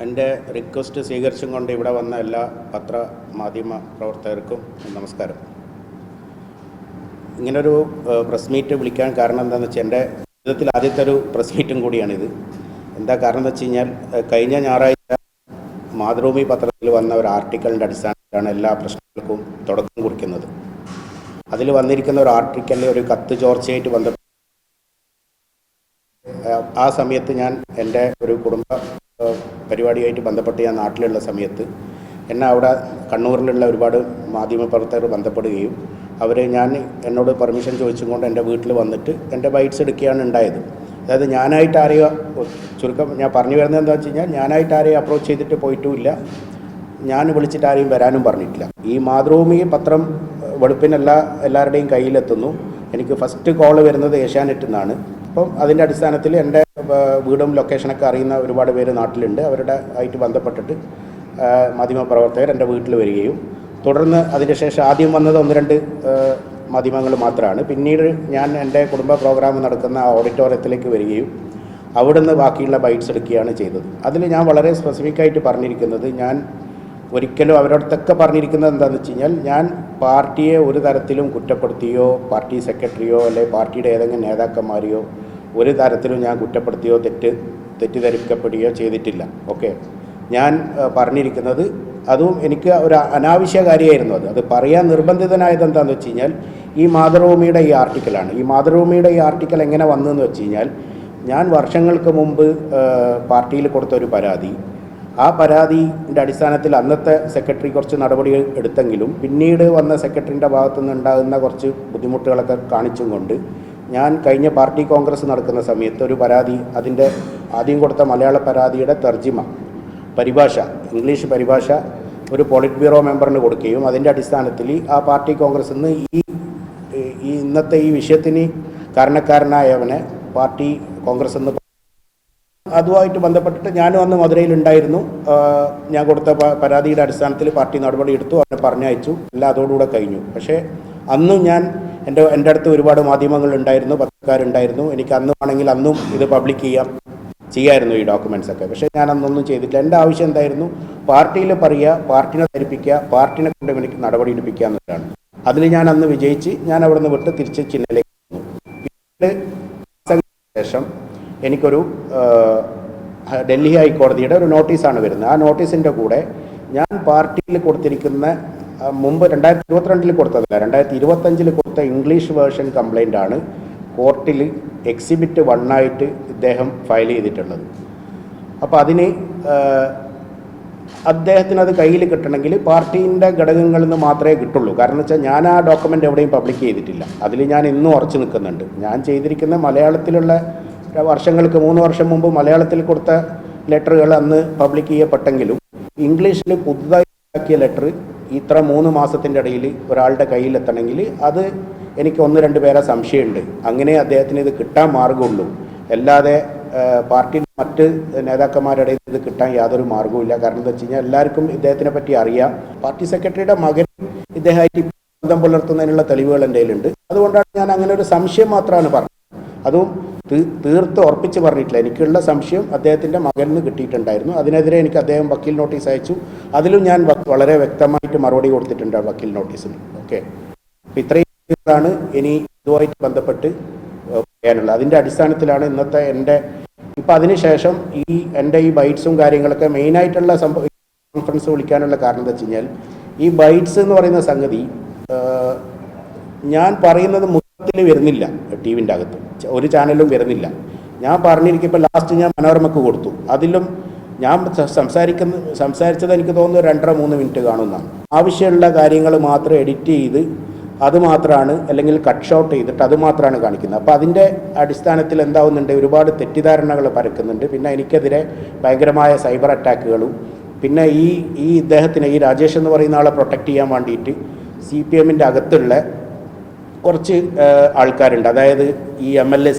എൻ്റെ റിക്വസ്റ്റ് സ്വീകരിച്ചും കൊണ്ട് ഇവിടെ വന്ന എല്ലാ പത്രമാധ്യമ പ്രവർത്തകർക്കും നമസ്കാരം. ഇങ്ങനൊരു പ്രസ് മീറ്റ് വിളിക്കാൻ കാരണം എന്താണെന്ന് വെച്ചാൽ എൻ്റെ ജീവിതത്തിൽ ആദ്യത്തെ ഒരു പ്രസ് മീറ്റും കൂടിയാണിത്. എന്താ കാരണം എന്ന് വെച്ച് കഴിഞ്ഞാൽ കഴിഞ്ഞ ഞായറാഴ്ച മാതൃഭൂമി പത്രത്തിൽ വന്ന ഒരു ആർട്ടിക്കിളിൻ്റെ അടിസ്ഥാനത്തിലാണ് എല്ലാ പ്രശ്നങ്ങൾക്കും തുടക്കം കുറിക്കുന്നത്. അതിൽ വന്നിരിക്കുന്ന ഒരു ആർട്ടിക്കലിൽ ഒരു കത്ത് ചോർച്ചയായിട്ട് ബന്ധപ്പെട്ട് ആ സമയത്ത് ഞാൻ എൻ്റെ ഒരു കുടുംബ പരിപാടിയായിട്ട് ബന്ധപ്പെട്ട് ഞാൻ നാട്ടിലുള്ള സമയത്ത് എന്നെ അവിടെ കണ്ണൂരിലുള്ള ഒരുപാട് മാധ്യമപ്രവർത്തകർ ബന്ധപ്പെടുകയും എന്നോട് പെർമിഷൻ ചോദിച്ചും കൊണ്ട് എൻ്റെ വീട്ടിൽ വന്നിട്ട് എൻ്റെ ബൈറ്റ്സ് എടുക്കുകയാണ് ഉണ്ടായത്. അതായത് ഞാനായിട്ട് ആരെയോ ചുരുക്കം ഞാൻ പറഞ്ഞു വരുന്നത് എന്താ വെച്ച് കഴിഞ്ഞാൽ ഞാനായിട്ട് ആരെയും അപ്രോച്ച് ചെയ്തിട്ട് പോയിട്ടുമില്ല, ഞാൻ വിളിച്ചിട്ട് ആരെയും വരാനും പറഞ്ഞിട്ടില്ല. ഈ മാതൃഭൂമി പത്രം എല്ലാവരുടെയും കയ്യിലെത്തുന്നു. എനിക്ക് ഫസ്റ്റ് കോൾ വരുന്നത് ഏഷ്യാനെറ്റിൽ നിന്നാണ്. അപ്പം അതിൻ്റെ അടിസ്ഥാനത്തിൽ എൻ്റെ വീടും ലൊക്കേഷനൊക്കെ അറിയുന്ന ഒരുപാട് പേര് നാട്ടിലുണ്ട്. അവരുടെ ആയിട്ട് ബന്ധപ്പെട്ടിട്ട് മാധ്യമപ്രവർത്തകർ എൻ്റെ വീട്ടിൽ വരികയും തുടർന്ന് അതിന് ശേഷം ആദ്യം വന്നത് 1-2 മാധ്യമങ്ങൾ മാത്രമാണ്. പിന്നീട് ഞാൻ എൻ്റെ കുടുംബ പ്രോഗ്രാം നടക്കുന്ന ഓഡിറ്റോറിയത്തിലേക്ക് വരികയും അവിടുന്ന് ബാക്കിയുള്ള ബൈറ്റ്സ് എടുക്കുകയാണ് ചെയ്തത്. അതിൽ ഞാൻ വളരെ സ്പെസിഫിക്കായിട്ട് പറഞ്ഞിരിക്കുന്നത്, ഞാൻ ഒരിക്കലും അവരോടത്തൊക്കെ പറഞ്ഞിരിക്കുന്നത് എന്താണെന്ന് വെച്ച് കഴിഞ്ഞാൽ, ഞാൻ പാർട്ടിയെ ഒരു തരത്തിലും കുറ്റപ്പെടുത്തിയോ പാർട്ടി സെക്രട്ടറിയോ അല്ലെങ്കിൽ പാർട്ടിയുടെ ഏതെങ്കിലും നേതാക്കന്മാരെയോ ഒരു തരത്തിലും ഞാൻ കുറ്റപ്പെടുത്തിയോ തെറ്റിദ്ധരിക്കപ്പെടുകയോ ചെയ്തിട്ടില്ല. ഓക്കെ, ഞാൻ പറഞ്ഞിരിക്കുന്നത് അതും എനിക്ക് ഒരു അനാവശ്യ കാര്യമായിരുന്നു. അത് പറയാൻ നിർബന്ധിതനായത് എന്താണെന്ന് വെച്ച് കഴിഞ്ഞാൽ ഈ മാതൃഭൂമിയുടെ ഈ ആർട്ടിക്കലാണ്. ഈ മാതൃഭൂമിയുടെ ഈ ആർട്ടിക്കൽ എങ്ങനെ വന്നതെന്ന് വെച്ച് കഴിഞ്ഞാൽ, ഞാൻ വർഷങ്ങൾക്ക് മുമ്പ് പാർട്ടിയിൽ കൊടുത്തൊരു പരാതി, ആ പരാതിൻ്റെ അടിസ്ഥാനത്തിൽ അന്നത്തെ സെക്രട്ടറി കുറച്ച് നടപടികൾ എടുത്തെങ്കിലും പിന്നീട് വന്ന സെക്രട്ടറിൻ്റെ ഭാഗത്തുനിന്ന് ഉണ്ടാകുന്ന കുറച്ച് ബുദ്ധിമുട്ടുകളൊക്കെ കാണിച്ചും കൊണ്ട് ഞാൻ കഴിഞ്ഞ പാർട്ടി കോൺഗ്രസ് നടക്കുന്ന സമയത്ത് ഒരു പരാതി, അതിൻ്റെ ആദ്യം കൊടുത്ത മലയാള പരാതിയുടെ പരിഭാഷ, ഇംഗ്ലീഷ് പരിഭാഷ ഒരു പോളിറ്റ് ബ്യൂറോ മെമ്പറിന് കൊടുക്കുകയും അതിൻ്റെ അടിസ്ഥാനത്തിൽ ആ പാർട്ടി കോൺഗ്രസ്സിൽ നിന്ന് ഈ ഇന്നത്തെ ഈ വിഷയത്തിന് കാരണക്കാരനായവനെ പാർട്ടി കോൺഗ്രസ് എന്ന് അതുമായിട്ട് ബന്ധപ്പെട്ടിട്ട് ഞാനും അന്ന് മധുരയിലുണ്ടായിരുന്നു. ഞാൻ കൊടുത്ത പരാതിയുടെ അടിസ്ഥാനത്തിൽ പാർട്ടി നടപടി എടുത്തു, അവനെ പറഞ്ഞയച്ചു, എല്ലാം അതോടുകൂടെ കഴിഞ്ഞു. പക്ഷേ അന്നും എൻ്റെ അടുത്ത് ഒരുപാട് മാധ്യമങ്ങളുണ്ടായിരുന്നു, പത്രക്കാരുണ്ടായിരുന്നു. എനിക്ക് അന്നും ആണെങ്കിൽ അന്നും ഇത് പബ്ലിക് ചെയ്യായിരുന്നു ഈ ഡോക്യുമെൻറ്റ്സൊക്കെ. പക്ഷേ ഞാൻ അന്നൊന്നും ചെയ്തിട്ടില്ല. എൻ്റെ ആവശ്യം എന്തായിരുന്നു, പാർട്ടിയിൽ പറയുക, പാർട്ടിനെ ധരിപ്പിക്കുക, പാർട്ടിനെ കൊണ്ട് എനിക്ക് നടപടി എടുപ്പിക്കുക എന്നുള്ളതാണ്. അതിൽ ഞാൻ അന്ന് വിജയിച്ച് ഞാൻ അവിടെ നിന്ന് വിട്ട് തിരിച്ച് ചിന്നയിലേക്ക് വന്നു. പിന്നീട് ശേഷം എനിക്കൊരു ഡൽഹി ഹൈക്കോടതിയുടെ ഒരു നോട്ടീസാണ് വരുന്നത്. ആ നോട്ടീസിൻ്റെ കൂടെ ഞാൻ പാർട്ടിയിൽ കൊടുത്തിരിക്കുന്ന മുമ്പ് 2022 കൊടുത്തതല്ല, 2025 കൊടുത്ത ഇംഗ്ലീഷ് വേർഷൻ കംപ്ലൈൻ്റ് ആണ് കോർട്ടിൽ എക്സിബിറ്റ് 1 ആയിട്ട് ഇദ്ദേഹം ഫയൽ ചെയ്തിട്ടുള്ളത്. അപ്പോൾ അതിന് അദ്ദേഹത്തിന് അത് കയ്യിൽ കിട്ടണമെങ്കിൽ പാർട്ടീൻ്റെ ഘടകങ്ങളിൽ നിന്ന് മാത്രമേ കിട്ടുള്ളൂ. കാരണം വെച്ചാൽ ഞാൻ ആ ഡോക്യുമെൻ്റ് എവിടെയും പബ്ലിക് ചെയ്തിട്ടില്ല. അതിൽ ഞാൻ ഇന്നും ഉറച്ചു നിൽക്കുന്നുണ്ട്. ഞാൻ ചെയ്തിരിക്കുന്ന മലയാളത്തിലുള്ള വർഷങ്ങൾക്ക് 3 വർഷം മുമ്പ് മലയാളത്തിൽ കൊടുത്ത ലെറ്ററുകൾ അന്ന് പബ്ലിക് ചെയ്യപ്പെട്ടെങ്കിലും ഇംഗ്ലീഷിൽ പുതുതായി ഉണ്ടാക്കിയ ലെറ്റർ ഇത്ര 3 മാസത്തിൻ്റെ ഇടയിൽ ഒരാളുടെ കയ്യിലെത്തണമെങ്കിൽ അത് എനിക്ക് 1-2 പേരെ സംശയമുണ്ട്. അങ്ങനെ അദ്ദേഹത്തിന് ഇത് കിട്ടാൻ മാർഗമുള്ളൂ, അല്ലാതെ പാർട്ടിയിൽ മറ്റ് നേതാക്കന്മാരുടെ ഇത് കിട്ടാൻ യാതൊരു മാർഗവുമില്ല. കാരണം എന്താ വെച്ച് കഴിഞ്ഞാൽ എല്ലാവർക്കും ഇദ്ദേഹത്തിനെ പറ്റി അറിയാം. പാർട്ടി സെക്രട്ടറിയുടെ മകൻ ഇദ്ദേഹമായിട്ട് ബന്ധം പുലർത്തുന്നതിനുള്ള തെളിവുകൾ എൻ്റെ കയ്യിലുണ്ട്. അതുകൊണ്ടാണ് ഞാൻ അങ്ങനെ ഒരു സംശയം മാത്രമാണ് പറഞ്ഞത്. അതും തീർത്ത് ഉറപ്പിച്ച് പറഞ്ഞിട്ടില്ല. എനിക്കുള്ള സംശയം അദ്ദേഹത്തിൻ്റെ മകനിൽ കിട്ടിയിട്ടുണ്ടായിരുന്നു. അതിനെതിരെ എനിക്ക് അദ്ദേഹം വക്കീൽ നോട്ടീസ് അയച്ചു. അതിലും ഞാൻ വളരെ വ്യക്തമായിട്ട് മറുപടി കൊടുത്തിട്ടുണ്ട് വക്കീൽ നോട്ടീസിന്. ഓക്കെ, ഇത്രയാണ് ഇനി ഇതുമായിട്ട് ബന്ധപ്പെട്ട് പറയാനുള്ളത്. അതിൻ്റെ അടിസ്ഥാനത്തിലാണ് ഇന്നത്തെ ഇപ്പം അതിനുശേഷം എൻ്റെ ഈ ബൈറ്റ്സും കാര്യങ്ങളൊക്കെ മെയിനായിട്ടുള്ള കോൺഫറൻസ് വിളിക്കാനുള്ള കാരണം എന്താ വെച്ച് കഴിഞ്ഞാൽ, ഈ ബൈറ്റ്സ് എന്ന് പറയുന്ന സംഗതി ഞാൻ പറയുന്നത് മൊത്തത്തിൽ വരുന്നില്ല, ടി വിൻ്റെ അകത്ത് ഒരു ചാനലും വരുന്നില്ല. ഞാൻ പറഞ്ഞിരിക്കുമ്പോൾ ലാസ്റ്റ് ഞാൻ മനോരമയ്ക്ക് കൊടുത്തു. അതിലും ഞാൻ സംസാരിച്ചത് എനിക്ക് തോന്നുന്നു 2.5-3 മിനിറ്റ് കാണുന്നതാണ്. ആവശ്യമുള്ള കാര്യങ്ങൾ മാത്രം എഡിറ്റ് ചെയ്ത് അത് മാത്രമാണ്, അല്ലെങ്കിൽ കട്ട് ഷോട്ട് ചെയ്തിട്ട് അത് മാത്രമാണ് കാണിക്കുന്നത്. അപ്പോൾ അതിൻ്റെ അടിസ്ഥാനത്തിൽ എന്താവുന്നുണ്ട്, ഒരുപാട് തെറ്റിദ്ധാരണകൾ പരക്കുന്നുണ്ട്. പിന്നെ എനിക്കെതിരെ ഭയങ്കരമായ സൈബർ അറ്റാക്കുകളും, പിന്നെ ഈ ഇദ്ദേഹത്തിന് ഈ രാജേഷ് എന്ന് പറയുന്ന ആളെ പ്രൊട്ടക്റ്റ് ചെയ്യാൻ വേണ്ടിയിട്ട് CPM-ൻ്റെ അകത്തുള്ള കുറച്ച് ആൾക്കാരുണ്ട്. അതായത് ഈ MLA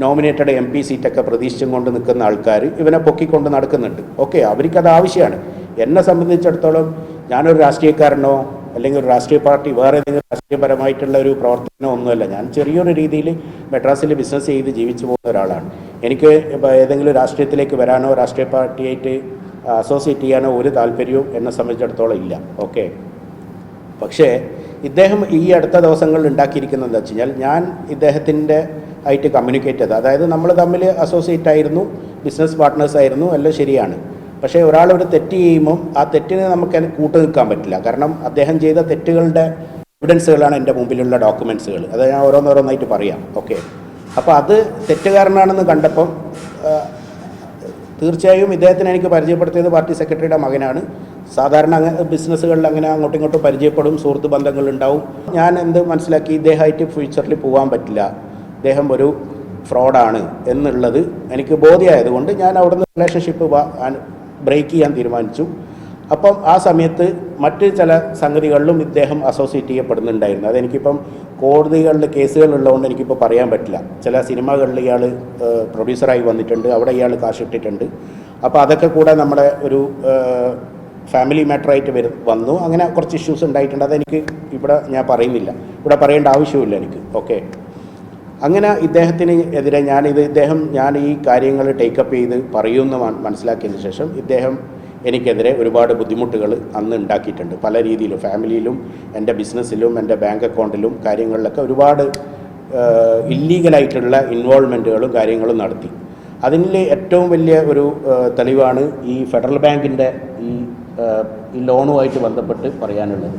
നോമിനേറ്റഡ് MP സീറ്റൊക്കെ പ്രതീക്ഷിച്ചും കൊണ്ട് നിൽക്കുന്ന ആൾക്കാർ ഇവനെ പൊക്കിക്കൊണ്ട് നടക്കുന്നുണ്ട്. ഓക്കെ, അവർക്കത് ആവശ്യമാണ്. എന്നെ സംബന്ധിച്ചിടത്തോളം ഞാനൊരു രാഷ്ട്രീയക്കാരനോ അല്ലെങ്കിൽ ഒരു രാഷ്ട്രീയ പാർട്ടി വേറെ ഏതെങ്കിലും രാഷ്ട്രീയപരമായിട്ടുള്ള ഒരു പ്രവർത്തനമോ ഒന്നുമല്ല. ഞാൻ ചെറിയൊരു രീതിയിൽ മെഡ്രാസിൽ ബിസിനസ് ചെയ്ത് ജീവിച്ചു പോകുന്ന ഒരാളാണ്. എനിക്ക് ഏതെങ്കിലും രാഷ്ട്രീയത്തിലേക്ക് വരാനോ രാഷ്ട്രീയ പാർട്ടിയായിട്ട് അസോസിയേറ്റ് ചെയ്യാനോ ഒരു താല്പര്യവും എന്നെ സംബന്ധിച്ചിടത്തോളം ഇല്ല. ഓക്കെ. പക്ഷേ ഇദ്ദേഹം ഈ അടുത്ത ദിവസങ്ങളിൽ ഉണ്ടാക്കിയിരിക്കുന്നത് എന്താ വെച്ച് കഴിഞ്ഞാൽ, ഞാൻ ഇദ്ദേഹത്തിൻ്റെ ആയിട്ട് കമ്മ്യൂണിക്കേറ്റ് ചെയ്തത്, അതായത് നമ്മൾ തമ്മിൽ അസോസിയേറ്റ് ആയിരുന്നു, ബിസിനസ് പാർട്ട്നേഴ്സ് ആയിരുന്നു, എല്ലാം ശരിയാണ്. പക്ഷേ ഒരാളൊരു തെറ്റ് ചെയ്യുമ്പം ആ തെറ്റിന് നമുക്ക് കൂട്ടു നിൽക്കാൻ പറ്റില്ല. കാരണം അദ്ദേഹം ചെയ്ത തെറ്റുകളുടെ എവിഡൻസുകളാണ് എൻ്റെ മുമ്പിലുള്ള ഡോക്യുമെൻറ്റ്സുകൾ. അത് ഞാൻ ഓരോന്നോരോന്നായിട്ട് പറയാം. ഓക്കെ. അപ്പോൾ അത് തെറ്റുകാരനാണെന്ന് കണ്ടപ്പം തീർച്ചയായും ഇദ്ദേഹത്തിന് എനിക്ക് പരിചയപ്പെടുത്തിയത് പാർട്ടി സെക്രട്ടറിയുടെ മകനാണ്. സാധാരണ ബിസിനസ്സുകളിൽ അങ്ങനെ അങ്ങോട്ടും ഇങ്ങോട്ടും പരിചയപ്പെടും, സുഹൃത്ത് ബന്ധങ്ങളുണ്ടാവും. ഞാൻ എന്ത് മനസ്സിലാക്കി, ഇദ്ദേഹമായിട്ട് ഫ്യൂച്ചറിൽ പോകാൻ പറ്റില്ല, ഇദ്ദേഹം ഒരു ഫ്രോഡാണ് എന്നുള്ളത് എനിക്ക് ബോധ്യമായതുകൊണ്ട് ഞാൻ അവിടുന്ന് റിലേഷൻഷിപ്പ് ബ്രേക്ക് ചെയ്യാൻ തീരുമാനിച്ചു. അപ്പം ആ സമയത്ത് മറ്റ് ചില സംഗതികളിലും ഇദ്ദേഹം അസോസിയേറ്റ് ചെയ്യപ്പെടുന്നുണ്ടായിരുന്നു. അതെനിക്കിപ്പം കോടതികളിൽ കേസുകളുള്ളതുകൊണ്ട് എനിക്കിപ്പോൾ പറയാൻ പറ്റില്ല. ചില സിനിമകളിൽ ഇയാൾ പ്രൊഡ്യൂസറായി വന്നിട്ടുണ്ട്, അവിടെ ഇയാൾ കാശിട്ടിട്ടുണ്ട്. അപ്പോൾ അതൊക്കെ കൂടെ നമ്മുടെ ഒരു ഫാമിലി മാറ്ററായിട്ട് വന്നു. അങ്ങനെ കുറച്ച് ഇഷ്യൂസ് ഉണ്ടായിട്ടുണ്ട്. അതെനിക്ക് ഇവിടെ ഞാൻ പറയുന്നില്ല, ഇവിടെ പറയേണ്ട ആവശ്യമില്ല എനിക്ക്. ഓക്കെ. അങ്ങനെ ഇദ്ദേഹത്തിന് എതിരെ ഞാൻ ഈ കാര്യങ്ങൾ ടേക്കപ്പ് ചെയ്ത് പറയുമെന്ന് മനസ്സിലാക്കിയതിന് ശേഷം ഇദ്ദേഹം എനിക്കെതിരെ ഒരുപാട് ബുദ്ധിമുട്ടുകൾ അന്ന് ഉണ്ടാക്കിയിട്ടുണ്ട്. പല രീതിയിലും, ഫാമിലിയിലും എൻ്റെ ബിസിനസ്സിലും എൻ്റെ ബാങ്ക് അക്കൗണ്ടിലും കാര്യങ്ങളിലൊക്കെ ഒരുപാട് ഇല്ലീഗലായിട്ടുള്ള ഇൻവോൾവ്മെൻറ്റുകളും കാര്യങ്ങളും നടത്തി. അതിൽ ഏറ്റവും വലിയ ഒരു തെളിവാണ് ഈ ഫെഡറൽ ബാങ്കിൻ്റെ ഈ ലോണുമായിട്ട് ബന്ധപ്പെട്ട് പറയാനുള്ളത്.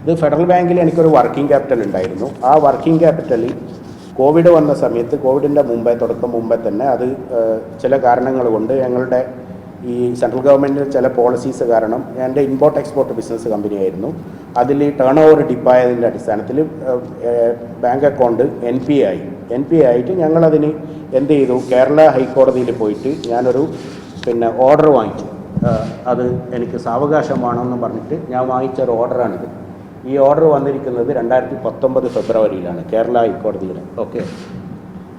ഇത് ഫെഡറൽ ബാങ്കിൽ എനിക്കൊരു വർക്കിംഗ് ക്യാപിറ്റൽ ഉണ്ടായിരുന്നു. ആ വർക്കിംഗ് ക്യാപിറ്റലിൽ കോവിഡ് വന്ന സമയത്ത്, കോവിഡിൻ്റെ തുടക്കം മുമ്പേ തന്നെ അത് ചില കാരണങ്ങൾ കൊണ്ട് ഞങ്ങളുടെ ഈ സെൻട്രൽ ഗവൺമെൻറ് ചില പോളിസീസ് കാരണം, എൻ്റെ ഇമ്പോർട്ട് എക്സ്പോർട്ട് ബിസിനസ് കമ്പനിയായിരുന്നു, അതിൽ ടേൺ ഓവർ ഡിപ്പായതിൻ്റെ അടിസ്ഥാനത്തിൽ ബാങ്ക് അക്കൗണ്ട് എൻ പി ആയിട്ട് ഞങ്ങളതിന് എന്ത് ചെയ്തു, കേരള ഹൈക്കോടതിയിൽ പോയിട്ട് ഞാനൊരു ഓർഡർ വാങ്ങിച്ചു. അത് എനിക്ക് സാവകാശമാണെന്ന് പറഞ്ഞിട്ട് ഞാൻ വാങ്ങിച്ചൊരു ഓർഡറാണിത്. ഈ ഓർഡർ വന്നിരിക്കുന്നത് 2019 ഫെബ്രുവരിയിലാണ് കേരള ഹൈക്കോടതിയിൽ. ഓക്കെ.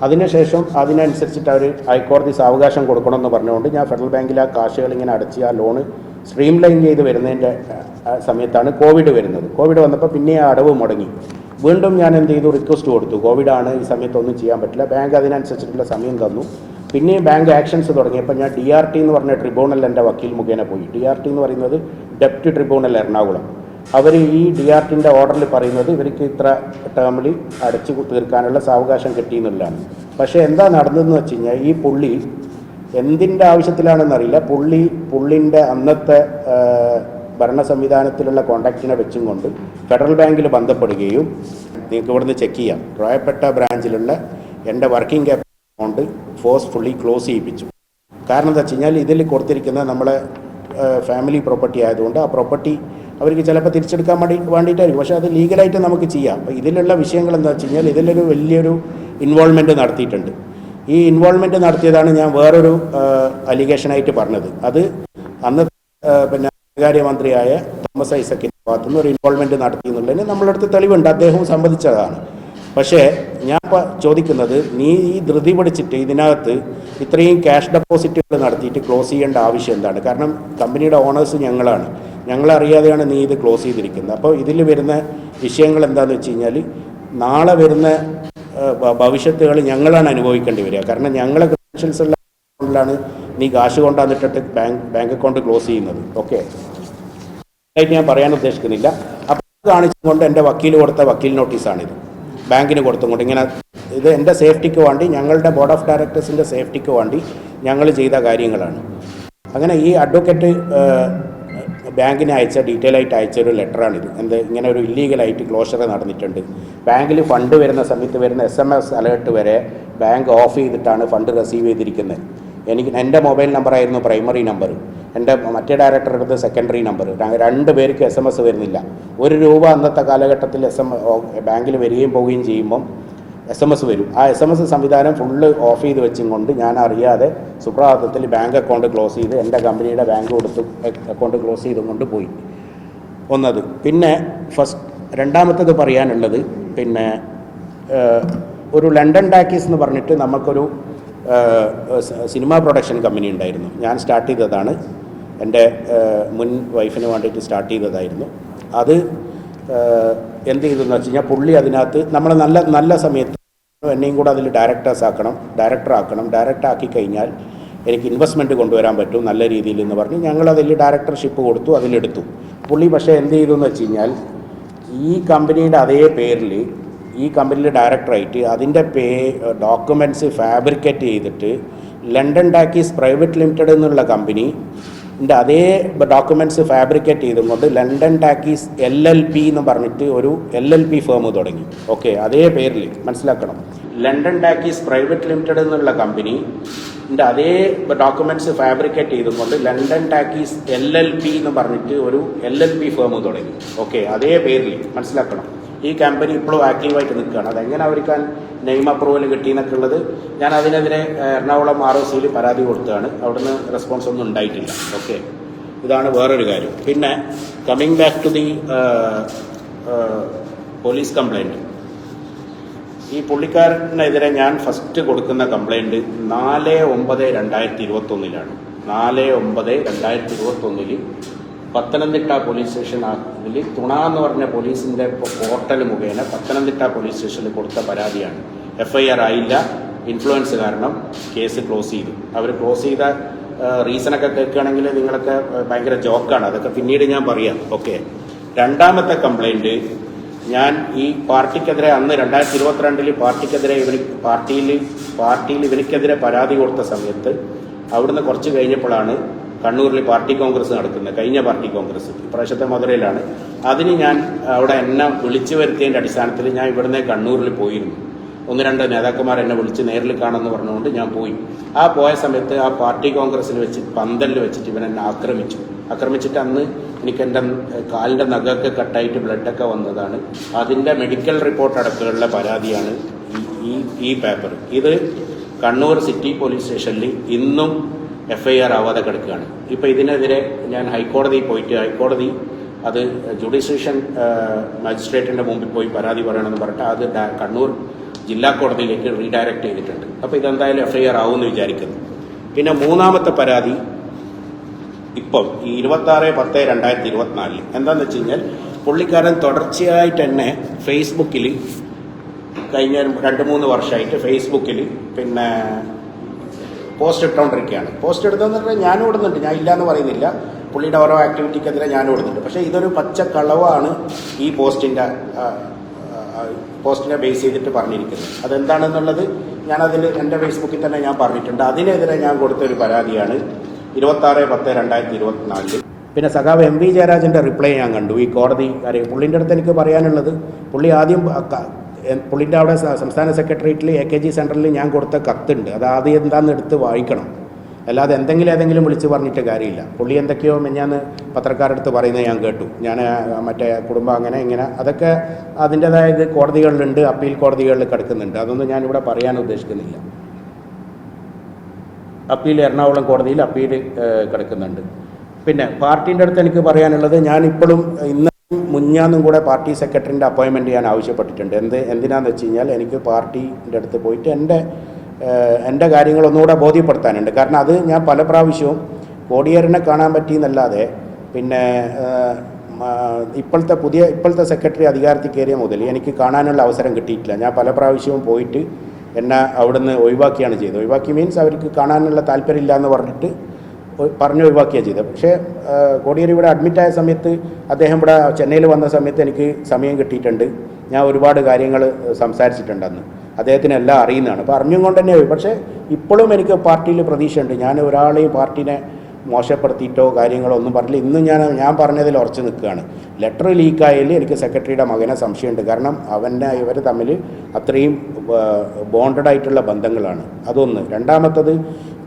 അതിനുശേഷം അതിനനുസരിച്ചിട്ട് അവർ ഹൈക്കോടതി സാവകാശം കൊടുക്കണമെന്ന് പറഞ്ഞുകൊണ്ട് ഞാൻ ഫെഡറൽ ബാങ്കിൽ ആ കാശുകൾ ഇങ്ങനെ അടച്ച് ആ ലോണ് സ്ട്രീം ലൈൻ ചെയ്ത് വരുന്നതിൻ്റെ സമയത്താണ് കോവിഡ് വരുന്നത്. കോവിഡ് വന്നപ്പോൾ പിന്നെ ആ അടവ് മുടങ്ങി. വീണ്ടും ഞാൻ എന്ത് ചെയ്തു, റിക്വസ്റ്റ് കൊടുത്തു, കോവിഡാണ്, ഈ സമയത്തൊന്നും ചെയ്യാൻ പറ്റില്ല. ബാങ്ക് അതിനനുസരിച്ചിട്ടുള്ള സമയം തന്നു. പിന്നെയും ബാങ്ക് ആക്ഷൻസ് തുടങ്ങിയപ്പോൾ ഞാൻ DRT എന്ന് പറഞ്ഞ ട്രിബ്യൂണൽ എൻ്റെ വക്കീൽ മുഖേന പോയി. DRT എന്ന് പറയുന്നത് ഡെപ്റ്റ് ട്രിബ്യൂണൽ എറണാകുളം. അവർ ഈ DRTൻ്റെ ഓർഡറിൽ പറയുന്നത് ഇവർക്ക് ഇത്ര ടേമിൽ അടച്ചു തീർക്കാനുള്ള സാവകാശം കിട്ടിയെന്നുള്ളതാണ്. പക്ഷേ എന്താ നടന്നതെന്ന് വെച്ച് കഴിഞ്ഞാൽ, ഈ പുള്ളി എന്തിൻ്റെ ആവശ്യത്തിലാണെന്നറിയില്ല, പുള്ളിൻ്റെ അന്നത്തെ ഭരണ സംവിധാനത്തിലുള്ള കോൺടാക്റ്റിനെ വെച്ചും കൊണ്ട് ഫെഡറൽ ബാങ്കിൽ ബന്ധപ്പെടുകയും, നിങ്ങൾക്ക് ഇവിടുന്ന് ചെക്ക് ചെയ്യാം, റോയപ്പെട്ട ബ്രാഞ്ചിലുള്ള എൻ്റെ working capital account forcefully close ചെയ്യിപ്പിച്ചു. കാരണം എന്താ വെച്ച് കഴിഞ്ഞാൽ, ഇതിൽ കൊടുത്തിരിക്കുന്ന നമ്മളെ ഫാമിലി പ്രോപ്പർട്ടി ആയതുകൊണ്ട് ആ പ്രോപ്പർട്ടി അവർക്ക് ചിലപ്പോൾ തിരിച്ചെടുക്കാൻ വേണ്ടിയിട്ടായിരിക്കും. പക്ഷേ അത് ലീഗലായിട്ട് നമുക്ക് ചെയ്യാം. അപ്പോൾ ഇതിലുള്ള വിഷയങ്ങൾ എന്താ വെച്ച് കഴിഞ്ഞാൽ, ഇതിലൊരു വലിയൊരു ഇൻവോൾവ്മെൻറ്റ് നടത്തിയിട്ടുണ്ട്. ഈ ഇൻവോൾവ്മെൻറ്റ് നടത്തിയതാണ് ഞാൻ വേറൊരു അലിഗേഷനായിട്ട് പറഞ്ഞത്. അത് അന്ന് ധനകാര്യമന്ത്രിയായ തോമസ് ഐസക്കിൻ്റെ ഭാഗത്തുനിന്ന് ഒരു ഇൻവോൾവ്മെൻറ്റ് നടത്തി എന്നുള്ളതിന് നമ്മളുടെ അടുത്ത് തെളിവുണ്ട്, അദ്ദേഹവും സമ്മതിച്ചതാണ്. പക്ഷേ ഞാൻ ചോദിക്കുന്നത്, നീ ഈ ധൃതി പിടിച്ചിട്ട് ഇതിനകത്ത് ഇത്രയും ക്യാഷ് ഡെപ്പോസിറ്റുകൾ നടത്തിയിട്ട് ക്ലോസ് ചെയ്യേണ്ട ആവശ്യം എന്താണ്? കാരണം കമ്പനിയുടെ ഓണേഴ്സ് ഞങ്ങളറിയാതെയാണ് നീ ഇത് ക്ലോസ് ചെയ്തിരിക്കുന്നത്. അപ്പോൾ ഇതിൽ വരുന്ന വിഷയങ്ങൾ എന്താണെന്ന് വെച്ച് കഴിഞ്ഞാൽ, നാളെ വരുന്ന ഭവിഷ്യത്തുകൾ ഞങ്ങളാണ് അനുഭവിക്കേണ്ടി വരിക. കാരണം ഞങ്ങളെ ക്രെഡൻഷ്യൽസ് ഉള്ള അക്കൗണ്ടിലാണ് നീ കാശ് കൊണ്ടുവന്നിട്ടിട്ട് ബാങ്ക് അക്കൗണ്ട് ക്ലോസ് ചെയ്യുന്നത്. ഓക്കെ, ആയിട്ട് ഞാൻ പറയാൻ ഉദ്ദേശിക്കുന്നില്ല. അപ്പോൾ ഇത് കാണിച്ചുകൊണ്ട് എൻ്റെ വക്കീൽ കൊടുത്ത വക്കീൽ നോട്ടീസാണിത്, ബാങ്കിന് കൊടുത്തുകൊണ്ട് ഇങ്ങനെ, ഇത് എൻ്റെ സേഫ്റ്റിക്ക് വേണ്ടി, ഞങ്ങളുടെ ബോർഡ് ഓഫ് ഡയറക്ടേഴ്സിൻ്റെ സേഫ്റ്റിക്ക് വേണ്ടി ഞങ്ങൾ ചെയ്ത കാര്യങ്ങളാണ്. അങ്ങനെ ഈ അഡ്വക്കേറ്റ് ബാങ്കിന് ഡീറ്റെയിൽ ആയിട്ട് അയച്ചൊരു ലെറ്ററാണിത്. ഇങ്ങനെ ഒരു ഇല്ലീഗലായിട്ട് ക്ലോഷർ നടന്നിട്ടുണ്ട്, ബാങ്കിൽ ഫണ്ട് വരുന്ന സമയത്ത് വരുന്ന SMS അലേർട്ട് വരെ ബാങ്ക് ഓഫ് ചെയ്തിട്ടാണ് ഫണ്ട് റിസീവ് ചെയ്തിരിക്കുന്നത്. എൻ്റെ മൊബൈൽ നമ്പറായിരുന്നു പ്രൈമറി നമ്പർ, എൻ്റെ മറ്റേ ഡയറക്ടറുടെ സെക്കൻഡറി നമ്പർ. 2 പേർക്ക് SMS വരുന്നില്ല. ₹1 അന്നത്തെ കാലഘട്ടത്തിൽ ബാങ്കിൽ വരികയും പോവുകയും ചെയ്യുമ്പം SMS വരും. ആ SMS സംവിധാനം ഫുള്ള് ഓഫ് ചെയ്ത് വെച്ചും കൊണ്ട് ഞാൻ അറിയാതെ സുപ്രഭാതത്തിൽ ബാങ്ക് അക്കൗണ്ട് ക്ലോസ് ചെയ്ത് എൻ്റെ കമ്പനിയുടെ ബാങ്ക് കൊടുത്ത് അക്കൗണ്ട് ക്ലോസ് ചെയ്തും കൊണ്ട് പോയി. ഒന്നത്. പിന്നെ രണ്ടാമത്തേത് പറയാനുള്ളത്, ഒരു ലണ്ടൻ ടാക്കീസ് എന്ന് പറഞ്ഞിട്ട് നമുക്കൊരു സിനിമ പ്രൊഡക്ഷൻ കമ്പനി ഉണ്ടായിരുന്നു. ഞാൻ സ്റ്റാർട്ട് ചെയ്തതാണ്, എൻ്റെ മുൻ വൈഫിന് വേണ്ടിയിട്ട് സ്റ്റാർട്ട് ചെയ്തതായിരുന്നു. അത് എന്ത് ചെയ്തെന്ന് വെച്ച് കഴിഞ്ഞാൽ, പുള്ളി അതിനകത്ത് നമ്മൾ നല്ല സമയത്ത് എന്നെയും കൂടെ അതിൽ ഡയറക്ടറാക്കണം. ഡയറക്ടറാക്കി കഴിഞ്ഞാൽ എനിക്ക് ഇൻവെസ്റ്റ്മെൻറ്റ് കൊണ്ടുവരാൻ പറ്റും നല്ല രീതിയിൽ എന്ന് പറഞ്ഞ് ഞങ്ങളതിൽ ഡയറക്ടർഷിപ്പ് കൊടുത്തു, അതിലെടുത്തു. പുള്ളി പക്ഷേ എന്ത് ചെയ്തു എന്ന് വെച്ച് കഴിഞ്ഞാൽ ഈ കമ്പനിയുടെ അതേ പേരിൽ ഈ കമ്പനിയിൽ ഡയറക്ടറായിട്ട് അതിൻ്റെ ഡോക്യുമെൻറ്റ്സ് ഫാബ്രിക്കേറ്റ് ചെയ്തിട്ട് ലണ്ടൻ ടാക്കീസ് പ്രൈവറ്റ് ലിമിറ്റഡ് എന്നുള്ള കമ്പനി അതേ ഡോക്യുമെൻറ്റ്സ് ഫാബ്രിക്കേറ്റ് ചെയ്തുകൊണ്ട് ലണ്ടൻ ടാക്കീസ് LLP എന്ന് പറഞ്ഞിട്ട് ഒരു LLP ഫേം തുടങ്ങി. ഓക്കെ, അതേ പേരിൽ മനസ്സിലാക്കണം. ലണ്ടൻ ടാക്കീസ് പ്രൈവറ്റ് ലിമിറ്റഡ് എന്നുള്ള കമ്പനി അതേ ഡോക്യുമെൻറ്റ്സ് ഫാബ്രിക്കേറ്റ് ചെയ്തുകൊണ്ട് ലണ്ടൻ ടാക്കീസ് LLP എന്ന് പറഞ്ഞിട്ട് ഒരു LLP ഫേം തുടങ്ങി. ഓക്കെ, അതേ പേരിൽ മനസ്സിലാക്കണം. ഈ കമ്പനി ഇപ്പോഴും ആക്റ്റീവായിട്ട് നിൽക്കുകയാണ്. അതെങ്ങനെ അവർക്ക് നെയിം അപ്രൂവൽ കിട്ടിയെന്നൊക്കെ ഉള്ളത് ഞാൻ അതിനെതിരെ എറണാകുളം ROCയിൽ പരാതി കൊടുത്തതാണ്. അവിടുന്ന് റെസ്പോൺസ് ഒന്നും ഉണ്ടായിട്ടില്ല. ഓക്കെ, ഇതാണ് വേറൊരു കാര്യം. പിന്നെ coming back to the police complaint. ഈ പുള്ളിക്കാരനെതിരെ ഞാൻ ഫസ്റ്റ് കൊടുക്കുന്ന കംപ്ലൈൻറ്റ് 4/9/2021 4/9/2021 പത്തനംതിട്ട പോലീസ് സ്റ്റേഷൻ അതിൽ തുണ എന്ന് പറഞ്ഞ പോലീസിൻ്റെ പോർട്ടൽ മുഖേന പത്തനംതിട്ട പോലീസ് സ്റ്റേഷനിൽ കൊടുത്ത പരാതിയാണ്. FIR ആയില്ല, ഇൻഫ്ലുവൻസ് കാരണം കേസ് ക്ലോസ് ചെയ്തു. അവർ ക്ലോസ് ചെയ്ത റീസണൊക്കെ കേൾക്കുകയാണെങ്കിൽ നിങ്ങളൊക്കെ ഭയങ്കര ജോക്കാണ്, അതൊക്കെ പിന്നീട് ഞാൻ പറയാം. ഓക്കെ, രണ്ടാമത്തെ കംപ്ലൈൻറ്റ് ഞാൻ ഈ പാർട്ടിക്കെതിരെ അന്ന് 2022 പാർട്ടിക്കെതിരെ പാർട്ടിയിൽ ഇവനിക്കെതിരെ പരാതി കൊടുത്ത സമയത്ത് അവിടുന്ന് കുറച്ച് കഴിഞ്ഞപ്പോഴാണ് കണ്ണൂരിൽ പാർട്ടി കോൺഗ്രസ് നടക്കുന്നത്. കഴിഞ്ഞ പാർട്ടി കോൺഗ്രസ് ഇപ്രാവശ്യത്തെ മധുരയിലാണ്. അതിന് ഞാൻ അവിടെ എന്നെ വിളിച്ചു വരുത്തിയതിൻ്റെ അടിസ്ഥാനത്തിൽ ഞാൻ ഇവിടുന്ന് കണ്ണൂരിൽ പോയിരുന്നു. 1-2 നേതാക്കന്മാർ എന്നെ വിളിച്ച് നേരിൽ കാണുമെന്ന് പറഞ്ഞുകൊണ്ട് ഞാൻ പോയി. ആ പോയ സമയത്ത് ആ പാർട്ടി കോൺഗ്രസ്സിൽ വെച്ച് പന്തലിൽ വെച്ചിട്ട് ഇവൻ എന്നെ ആക്രമിച്ചിട്ട് അന്ന് എനിക്ക് എൻ്റെ കാലിൻ്റെ നഖമൊക്കെ കട്ടായിട്ട് ബ്ലഡൊക്കെ വന്നതാണ്. അതിൻ്റെ മെഡിക്കൽ റിപ്പോർട്ട് അടക്കമുള്ള പരാതിയാണ് ഈ പേപ്പർ. ഇത് കണ്ണൂർ സിറ്റി പോലീസ് സ്റ്റേഷനിൽ ഇന്നും FIR ആവാതെ കിടക്കുകയാണ്. ഇപ്പോൾ ഇതിനെതിരെ ഞാൻ ഹൈക്കോടതിയിൽ പോയിട്ട് ഹൈക്കോടതി അത് ജുഡീഷ്യൽ മജിസ്ട്രേറ്റിൻ്റെ മുമ്പിൽ പോയി പരാതി പറയണമെന്ന് പറഞ്ഞിട്ട് അത് കണ്ണൂർ ജില്ലാ കോടതിയിലേക്ക് റീഡയറക്റ്റ് ചെയ്തിട്ടുണ്ട്. അപ്പോൾ ഇതെന്തായാലും FIR ആവുമെന്ന് വിചാരിക്കുന്നു. പിന്നെ മൂന്നാമത്തെ പരാതി ഇപ്പോൾ ഈ 26/10/2024 എന്താണെന്ന് വെച്ച് കഴിഞ്ഞാൽ പുള്ളിക്കാരൻ തുടർച്ചയായിട്ട് തന്നെ ഫേസ്ബുക്കിൽ കഴിഞ്ഞ 2-3 വർഷമായിട്ട് ഫേസ്ബുക്കിൽ പിന്നെ പോസ്റ്റ് ഇട്ടുകൊണ്ടിരിക്കുകയാണ്. പോസ്റ്റ് എടുത്തതെന്ന് പറഞ്ഞാൽ ഞാനും ഇടുന്നുണ്ട്, ഞാൻ ഇല്ലയെന്ന് പറയുന്നില്ല. പുള്ളിയുടെ ഓരോ ആക്ടിവിറ്റിക്കെതിരെ ഞാനും ഇടുന്നുണ്ട്. പക്ഷേ ഇതൊരു പച്ച കളവാണ് ഈ പോസ്റ്റിനെ ബേസ് ചെയ്തിട്ട് പറഞ്ഞിരിക്കുന്നത്. അതെന്താണെന്നുള്ളത് ഞാനതിൽ എൻ്റെ ഫേസ്ബുക്കിൽ തന്നെ ഞാൻ പറഞ്ഞിട്ടുണ്ട്. അതിനെതിരെ ഞാൻ കൊടുത്തൊരു പരാതിയാണ് 26/10/2024. പിന്നെ സഖാവ് MV ജയരാജൻ്റെ റിപ്ലൈ ഞാൻ കണ്ടു. ഈ കോടതി കാര്യം പുള്ളിൻ്റെ അടുത്ത് എനിക്ക് പറയാനുള്ളത്, പുള്ളി ആദ്യം പുള്ളിൻ്റെ അവിടെ സംസ്ഥാന സെക്രട്ടേറിയറ്റിൽ AKG സെൻറ്ററിൽ ഞാൻ കൊടുത്ത കത്തുണ്ട്. അത് ആദ്യം എന്താണെന്ന് എടുത്ത് വായിക്കണം. അല്ലാതെ ഏതെങ്കിലും വിളിച്ച് പറഞ്ഞിട്ട് കാര്യമില്ല. പുള്ളി എന്തൊക്കെയോ മിഞ്ഞാന്ന് പത്രക്കാരടുത്ത് പറയുന്നത് ഞാൻ കേട്ടു. ഞാൻ മറ്റേ കുടുംബം അങ്ങനെ ഇങ്ങനെ അതൊക്കെ അതിൻ്റേതായത് കോടതികളിലുണ്ട്, അപ്പീൽ കോടതികളിൽ കിടക്കുന്നുണ്ട്. അതൊന്നും ഞാനിവിടെ പറയാൻ ഉദ്ദേശിക്കുന്നില്ല. അപ്പീൽ എറണാകുളം കോടതിയിൽ അപ്പീൽ കിടക്കുന്നുണ്ട്. പിന്നെ പാർട്ടീൻ്റെ അടുത്ത് എനിക്ക് പറയാനുള്ളത്, ഞാനിപ്പോഴും ഇന്ന് മുഞ്ഞാന്നും കൂടെ പാർട്ടി സെക്രട്ടറിൻ്റെ അപ്പോയിൻമെൻറ്റ് ഞാൻ ആവശ്യപ്പെട്ടിട്ടുണ്ട്. എന്തിനാണെന്ന് വെച്ച് കഴിഞ്ഞാൽ എനിക്ക് പാർട്ടീൻ്റെ അടുത്ത് പോയിട്ട് എൻ്റെ കാര്യങ്ങളൊന്നുകൂടെ ബോധ്യപ്പെടുത്താനുണ്ട്. കാരണം അത് ഞാൻ പല പ്രാവശ്യവും കോടിയേരനെ കാണാൻ പറ്റിയെന്നല്ലാതെ പിന്നെ ഇപ്പോഴത്തെ സെക്രട്ടറി അധികാരത്തിൽ കയറിയ മുതൽ എനിക്ക് കാണാനുള്ള അവസരം കിട്ടിയിട്ടില്ല. ഞാൻ പല പ്രാവശ്യവും പോയിട്ട് എന്നെ അവിടുന്ന് ഒഴിവാക്കിയാണ് ചെയ്തത്. ഒഴിവാക്കി മീൻസ് അവർക്ക് കാണാനുള്ള താല്പര്യമില്ല എന്ന് പറഞ്ഞിട്ട് ഒഴിവാക്കിയാണ് ചെയ്തത്. പക്ഷേ കോടിയേരി ഇവിടെ അഡ്മിറ്റായ സമയത്ത് അദ്ദേഹം ഇവിടെ ചെന്നൈയിൽ വന്ന സമയത്ത് എനിക്ക് സമയം കിട്ടിയിട്ടുണ്ട്. ഞാൻ ഒരുപാട് കാര്യങ്ങൾ സംസാരിച്ചിട്ടുണ്ട്. അന്ന് അദ്ദേഹത്തിന് എല്ലാം അറിയുന്നതാണ്. അപ്പോൾ അറിഞ്ഞും കൊണ്ട് തന്നെ പക്ഷേ ഇപ്പോഴും എനിക്ക് പാർട്ടിയിൽ പ്രതീക്ഷയുണ്ട്. ഞാൻ ഒരാളെയും പാർട്ടിനെ മോശപ്പെടുത്തിയിട്ടോ കാര്യങ്ങളോ ഒന്നും പറഞ്ഞില്ല. ഇന്നും ഞാൻ പറഞ്ഞതിൽ ഉറച്ചു നിൽക്കുകയാണ്. ലെറ്റർ ലീക്കായാലും എനിക്ക് സെക്രട്ടറിയുടെ മകനെ സംശയമുണ്ട്. കാരണം ഇവർ തമ്മിൽ അത്രയും ബോണ്ടഡ് ആയിട്ടുള്ള ബന്ധങ്ങളാണ്. അതൊന്ന്. രണ്ടാമത്തത്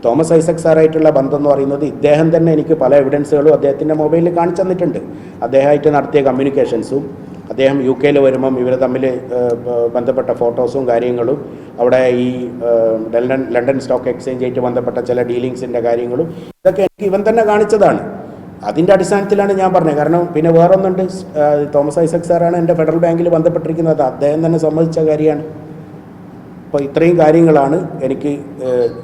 തോമസ് ഐസക് സാറായിട്ടുള്ള ബന്ധം എന്ന് പറയുന്നത് ഇദ്ദേഹം തന്നെ എനിക്ക് പല എവിഡൻസുകളും അദ്ദേഹത്തിൻ്റെ മൊബൈലിൽ കാണിച്ചു തന്നിട്ടുണ്ട്. അദ്ദേഹമായിട്ട് നടത്തിയ കമ്മ്യൂണിക്കേഷൻസും അദ്ദേഹം UK വരുമ്പം ഇവർ തമ്മിൽ ബന്ധപ്പെട്ട ഫോട്ടോസും കാര്യങ്ങളും അവിടെ ഈ ലണ്ടൻ സ്റ്റോക്ക് എക്സ്ചേഞ്ചായിട്ട് ബന്ധപ്പെട്ട ചില ഡീലിങ്സിൻ്റെ കാര്യങ്ങളും ഇതൊക്കെ എനിക്ക് ഇവൻ തന്നെ കാണിച്ചതാണ്. അതിൻ്റെ അടിസ്ഥാനത്തിലാണ് ഞാൻ പറഞ്ഞത്. കാരണം പിന്നെ വേറൊന്നുണ്ട്, തോമസ് ഐസക് സാറാണ് എൻ്റെ ഫെഡറൽ ബാങ്കിൽ ബന്ധപ്പെട്ടിരിക്കുന്നത്. അദ്ദേഹം തന്നെ സമ്മതിച്ച കാര്യമാണ്. അപ്പോൾ ഇത്രയും കാര്യങ്ങളാണ് എനിക്ക്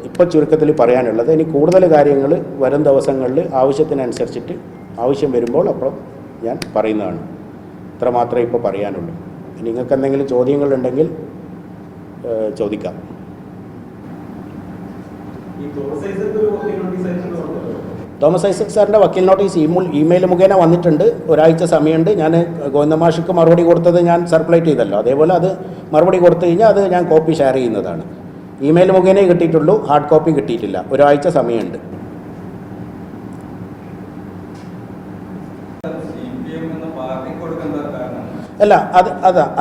ഇപ്പോൾ ചുരുക്കത്തിൽ പറയാനുള്ളത്. ഇനി കൂടുതൽ കാര്യങ്ങൾ വരും ദിവസങ്ങളിൽ ആവശ്യത്തിനനുസരിച്ചിട്ട് ആവശ്യം വരുമ്പോൾ അപ്പുറം ഞാൻ പറയുന്നതാണ്. ഇത്ര മാത്രമേ ഇപ്പോൾ പറയാനുള്ളൂ. നിങ്ങൾക്ക് എന്തെങ്കിലും ചോദ്യങ്ങളുണ്ടെങ്കിൽ ചോദിക്കാം. തോമസ് ഐസക് സാറിൻ്റെ വക്കീൽ നോട്ടീസ് ഇമെയിൽ മുഖേന വന്നിട്ടുണ്ട്. ഒരാഴ്ച സമയമുണ്ട്. ഞാൻ ഗോവിന്ദമാഷിക്ക് മറുപടി കൊടുത്തത് ഞാൻ സർക്കുലേറ്റ് ചെയ്തല്ലോ, അതേപോലെ അത് മറുപടി കൊടുത്തു കഴിഞ്ഞാൽ അത് ഞാൻ കോപ്പി ഷെയർ ചെയ്യുന്നതാണ്. ഇമെയിൽ മുഖേനേ കിട്ടിയിട്ടുള്ളൂ, ഹാർഡ് കോപ്പി കിട്ടിയിട്ടില്ല. ഒരാഴ്ച സമയമുണ്ട്. അല്ല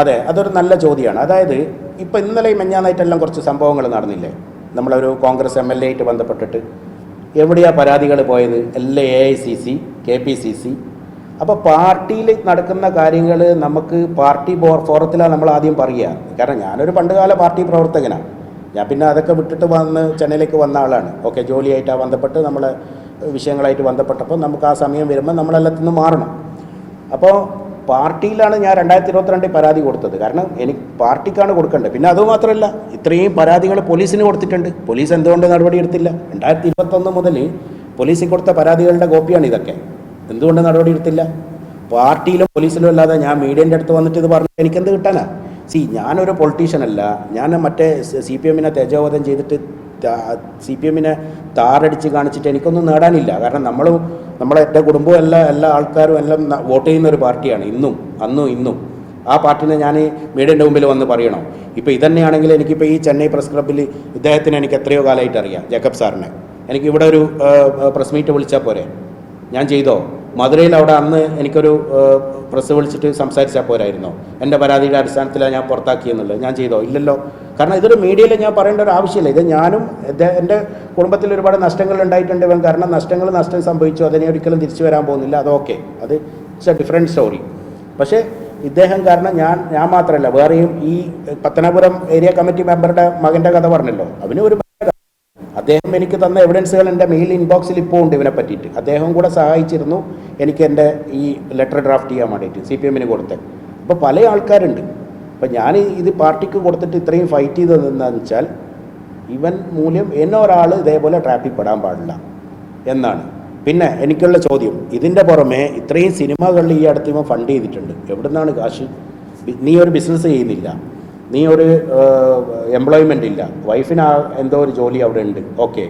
അതെ അതൊരു നല്ല ചോദ്യമാണ്. അതായത് ഇപ്പോൾ ഇന്നലെയും മെഞ്ഞാന്നായിട്ടെല്ലാം കുറച്ച് സംഭവങ്ങൾ നടന്നില്ലേ, നമ്മളൊരു കോൺഗ്രസ് MLA ആയിട്ട് ബന്ധപ്പെട്ടിട്ട് എവിടെയാണ് പരാതികൾ പോയത്? എല്ലാം AICC, KPCC. അപ്പോൾ പാർട്ടിയിൽ നടക്കുന്ന കാര്യങ്ങൾ നമുക്ക് പാർട്ടി ഫോറത്തിലാണ് നമ്മൾ ആദ്യം പറയുക. കാരണം ഞാനൊരു പണ്ടുകാല പാർട്ടി പ്രവർത്തകനാണ്. ഞാൻ പിന്നെ അതൊക്കെ വിട്ടിട്ട് വന്ന് ചെന്നൈയിലേക്ക് വന്ന ആളാണ്. ഓക്കെ, ജോലിയായിട്ടാണ് ബന്ധപ്പെട്ട് നമ്മളെ വിഷയങ്ങളായിട്ട് ബന്ധപ്പെട്ടപ്പോൾ നമുക്ക് ആ സമയം വരുമ്പോൾ നമ്മളെല്ലാത്തിൽ നിന്ന് മാറണം. അപ്പോൾ പാർട്ടിയിലാണ് ഞാൻ 2022 പരാതി കൊടുത്തത്. കാരണം എനിക്ക് പാർട്ടിക്കാണ് കൊടുക്കേണ്ടത്. പിന്നെ അതുമാത്രമല്ല, ഇത്രയും പരാതികൾ പോലീസിന് കൊടുത്തിട്ടുണ്ട്. പോലീസ് എന്തുകൊണ്ട് നടപടിയെടുത്തില്ല? 2021 മുതൽ പോലീസിൽ കൊടുത്ത പരാതികളുടെ കോപ്പിയാണ് ഇതൊക്കെ. എന്തുകൊണ്ട് നടപടിയെടുത്തില്ല? പാർട്ടിയിലും പോലീസിലും അല്ലാതെ ഞാൻ മീഡിയൻ്റെ അടുത്ത് വന്നിട്ട് ഇത് പറഞ്ഞാൽ എനിക്കെന്ത് കിട്ടാനാ? ഞാനൊരു പൊളിറ്റീഷ്യനല്ല. ഞാൻ മറ്റേ CPM തേജോവധം ചെയ്തിട്ട് CPM താറടിച്ച് കാണിച്ചിട്ട് എനിക്കൊന്നും നേടാനില്ല. കാരണം എൻ്റെ കുടുംബവും എല്ലാ ആൾക്കാരും എല്ലാം വോട്ട് ചെയ്യുന്ന ഒരു പാർട്ടിയാണ് ഇന്നും. ആ പാർട്ടിനെ ഞാൻ മീഡിയൻ്റെ മുമ്പിൽ വന്ന് പറയണം. ഇപ്പോൾ ഇതന്നെയാണെങ്കിൽ എനിക്കിപ്പോൾ ഈ ചെന്നൈ പ്രസ് ക്ലബ്ബിൽ ഇദ്ദേഹത്തിന് എനിക്ക് എത്രയോ കാലമായിട്ട് അറിയാം, ജേക്കബ് സാറിനെ. എനിക്ക് ഇവിടെ ഒരു പ്രസ് മീറ്റ് വിളിച്ചാൽ പോരെ? ഞാൻ ചെയ്തോ? മധുരയിൽ അവിടെ അന്ന് എനിക്കൊരു പ്രസ് വിളിച്ചിട്ട് സംസാരിച്ചാൽ പോരായിരുന്നോ? എൻ്റെ പരാതിയുടെ അടിസ്ഥാനത്തിലാണ് ഞാൻ പുറത്താക്കിയെന്നുള്ളത്. ഞാൻ ചെയ്തോ? ഇല്ലല്ലോ. കാരണം ഇതൊരു മീഡിയയിൽ ഞാൻ പറയേണ്ട ഒരു ആവശ്യമില്ല. ഇത് ഞാനും എൻ്റെ കുടുംബത്തിൽ ഒരുപാട് നഷ്ടങ്ങൾ ഉണ്ടായിട്ടുണ്ട്. കാരണം നഷ്ടം സംഭവിച്ചു, അതിനെ ഒരിക്കലും തിരിച്ചു വരാൻ പോകുന്നില്ല. അതൊക്കെ അത് ഇറ്റ്സ് എ ഡിഫറെൻറ്റ് സ്റ്റോറി. പക്ഷേ ഇദ്ദേഹം കാരണം ഞാൻ മാത്രമല്ല, വേറെയും ഈ പത്തനാപുരം ഏരിയ കമ്മിറ്റി മെമ്പറുടെ മകൻ്റെ കഥ പറഞ്ഞല്ലോ, അവന് ഒരു അദ്ദേഹം എനിക്ക് തന്ന എവിഡൻസുകൾ എൻ്റെ മെയിൽ ഇൻബോക്സിൽ ഇപ്പോൾ ഉണ്ട് ഇവനെ പറ്റിയിട്ട്. അദ്ദേഹം കൂടെ സഹായിച്ചിരുന്നു എനിക്ക് എൻ്റെ ഈ ലെറ്റർ ഡ്രാഫ്റ്റ് ചെയ്യാൻ വേണ്ടിയിട്ട് CPM കൊടുത്തത്. അപ്പോൾ പല ആൾക്കാരുണ്ട്. അപ്പോൾ ഞാൻ ഇത് പാർട്ടിക്ക് കൊടുത്തിട്ട് ഇത്രയും ഫൈറ്റ് ചെയ്തതെന്താണെന്ന് വെച്ചാൽ ഇവൻ മൂല്യം എന്നെ ഒരാൾ ഇതേപോലെ ട്രാപ്പിൽ പെടാൻ പാടില്ല എന്നാണ്. പിന്നെ എനിക്കുള്ള ചോദ്യം, ഇതിൻ്റെ പുറമെ ഇത്രയും സിനിമകളിൽ ഈ അടുത്ത് ഇവൻ ഫണ്ട് ചെയ്തിട്ടുണ്ട്. എവിടെ നിന്നാണ് കാശ്? നീ ഒരു ബിസിനസ് ചെയ്യുന്നില്ല, നീ ഒരു എംപ്ലോയ്മെൻ്റ് ഇല്ല, വൈഫിന് എന്തോ ഒരു ജോലി അവിടെ ഉണ്ട്, ഓക്കെ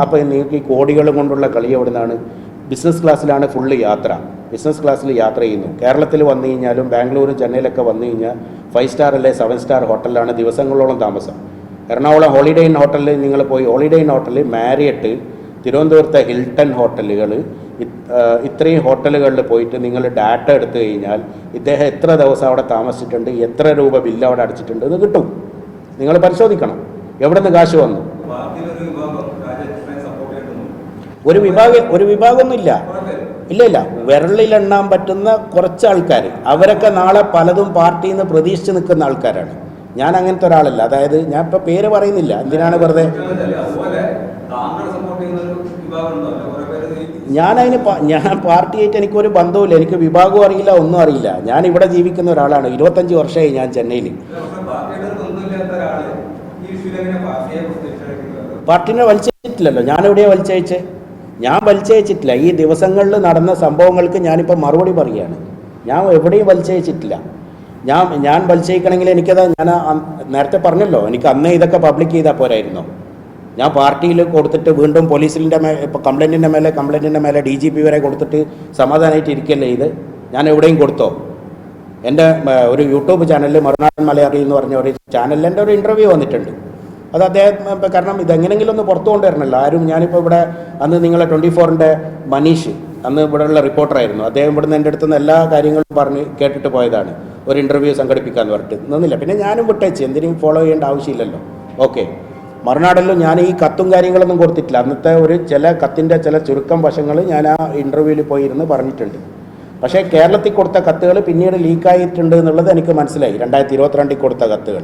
അപ്പോൾ നിങ്ങൾക്ക് ഈ കോടികൾ കൊണ്ടുള്ള കളി എവിടെ നിന്നാണ്? ബിസിനസ് ക്ലാസ്സിലാണ് ഫുള്ള് യാത്ര. ബിസിനസ് ക്ലാസ്സിൽ യാത്ര ചെയ്യുന്നു. കേരളത്തിൽ വന്നു കഴിഞ്ഞാലും ബാംഗ്ലൂരും ചെന്നൈയിലൊക്കെ വന്നു കഴിഞ്ഞാൽ 5 സ്റ്റാർ അല്ലെ 7 സ്റ്റാർ ഹോട്ടലിലാണ് ദിവസങ്ങളോളം താമസം. എറണാകുളം ഹോളിഡേ ഇൻ ഹോട്ടലിൽ നിങ്ങൾ പോയി, ഹോളിഡേ ഇൻ ഹോട്ടലിൽ മാരിയറ്റ്, തിരുവനന്തപുരത്തെ ഹിൽട്ടൺ ഹോട്ടലുകൾ, ഇത്രയും ഹോട്ടലുകളിൽ പോയിട്ട് നിങ്ങൾ ഡാറ്റ എടുത്തു കഴിഞ്ഞാൽ ഇദ്ദേഹം എത്ര ദിവസം അവിടെ താമസിച്ചിട്ടുണ്ട്, എത്ര രൂപ ബില്ല് അവിടെ അടിച്ചിട്ടുണ്ട് എന്ന് കിട്ടും. നിങ്ങൾ പരിശോധിക്കണം എവിടെ നിന്ന് കാശ് വന്നു. ഒരു വിഭാഗമൊന്നുമില്ല, ഇല്ല. വിരലിലെണ്ണാൻ പറ്റുന്ന കുറച്ച് ആൾക്കാർ, അവരൊക്കെ നാളെ പലതും പാർട്ടിയിൽ നിന്ന് പ്രതീക്ഷിച്ച് നിൽക്കുന്ന ആൾക്കാരാണ്. ഞാൻ അങ്ങനത്തെ ഒരാളല്ല. അതായത് ഞാൻ ഇപ്പോൾ പേര് പറയുന്നില്ല, എന്തിനാണ് വെറുതെ. ഞാൻ പാർട്ടിയായിട്ട് എനിക്കൊരു ബന്ധവുമില്ല, എനിക്ക് വിഭാഗവും അറിയില്ല, ഒന്നും അറിയില്ല. ഞാൻ ഇവിടെ ജീവിക്കുന്ന ഒരാളാണ്. 25 വർഷമായി ഞാൻ ചെന്നൈയിൽ. പാർട്ടിനെ വലിച്ചയച്ചിട്ടില്ലല്ലോ. ഞാനെവിടെയാണ് വലിച്ചയച്ചേ? ഞാൻ വലിച്ചയച്ചിട്ടില്ല. ഈ ദിവസങ്ങളിൽ നടന്ന സംഭവങ്ങൾക്ക് ഞാനിപ്പോൾ മറുപടി പറയുകയാണ്. ഞാൻ എവിടെയും വലിച്ചയച്ചിട്ടില്ല. ഞാൻ വലിച്ചയക്കണമെങ്കിൽ എനിക്കത് ഞാൻ നേരത്തെ പറഞ്ഞല്ലോ, എനിക്ക് അന്നേ ഇതൊക്കെ പബ്ലിക് ചെയ്താൽ പോരായിരുന്നോ? ഞാൻ പാർട്ടിയിൽ കൊടുത്തിട്ട് വീണ്ടും പോലീസിൻ്റെ ഇപ്പോൾ കംപ്ലൈൻറ്റിൻ്റെ മേലെ DGP വരെ കൊടുത്തിട്ട് സമാധാനമായിട്ട് ഇരിക്കല്ലേ ഇത്? ഞാൻ എവിടെയും കൊടുത്തോ? എൻ്റെ ഒരു യൂട്യൂബ് ചാനലിൽ മറുനാടൻ മലയാളി എന്ന് പറഞ്ഞ ഒരു ചാനലിൽ എൻ്റെ ഒരു ഇൻ്റർവ്യൂ വന്നിട്ടുണ്ട്. അത് അദ്ദേഹം കാരണം ഇതെങ്ങനെങ്കിലും ഒന്ന് പുറത്തു കൊണ്ടുവരണമല്ലോ. ഞാനിപ്പോൾ ഇവിടെ അന്ന് നിങ്ങളെ 24ൻ്റെ മനീഷ് അന്ന് ഇവിടെയുള്ള റിപ്പോർട്ടറായിരുന്നു. അദ്ദേഹം ഇവിടുന്ന് എൻ്റെ അടുത്തുനിന്ന് എല്ലാ കാര്യങ്ങളും പറഞ്ഞ് കേട്ടിട്ട് പോയതാണ്. ഒരു ഇൻ്റർവ്യൂ സംഘടിപ്പിക്കാമെന്ന് പറഞ്ഞിട്ട് നിന്നില്ല. പിന്നെ ഞാനും വിട്ടേച്ച്, എന്തിനും ഫോളോ ചെയ്യേണ്ട ആവശ്യമില്ലല്ലോ. ഓക്കെ, മറുനാടിലും ഞാൻ ഈ കത്തും കാര്യങ്ങളൊന്നും കൊടുത്തിട്ടില്ല. അന്നത്തെ ചില കത്തിൻ്റെ ചില ചുരുക്കം വശങ്ങൾ ഞാൻ ആ ഇൻ്റർവ്യൂവിൽ പോയിരുന്ന് പറഞ്ഞിട്ടുണ്ട്. പക്ഷേ കേരളത്തിൽ കൊടുത്ത കത്തുകൾ പിന്നീട് ലീക്കായിട്ടുണ്ട് എന്നുള്ളത് എനിക്ക് മനസ്സിലായി. 2022 കൊടുത്ത കത്തുകൾ.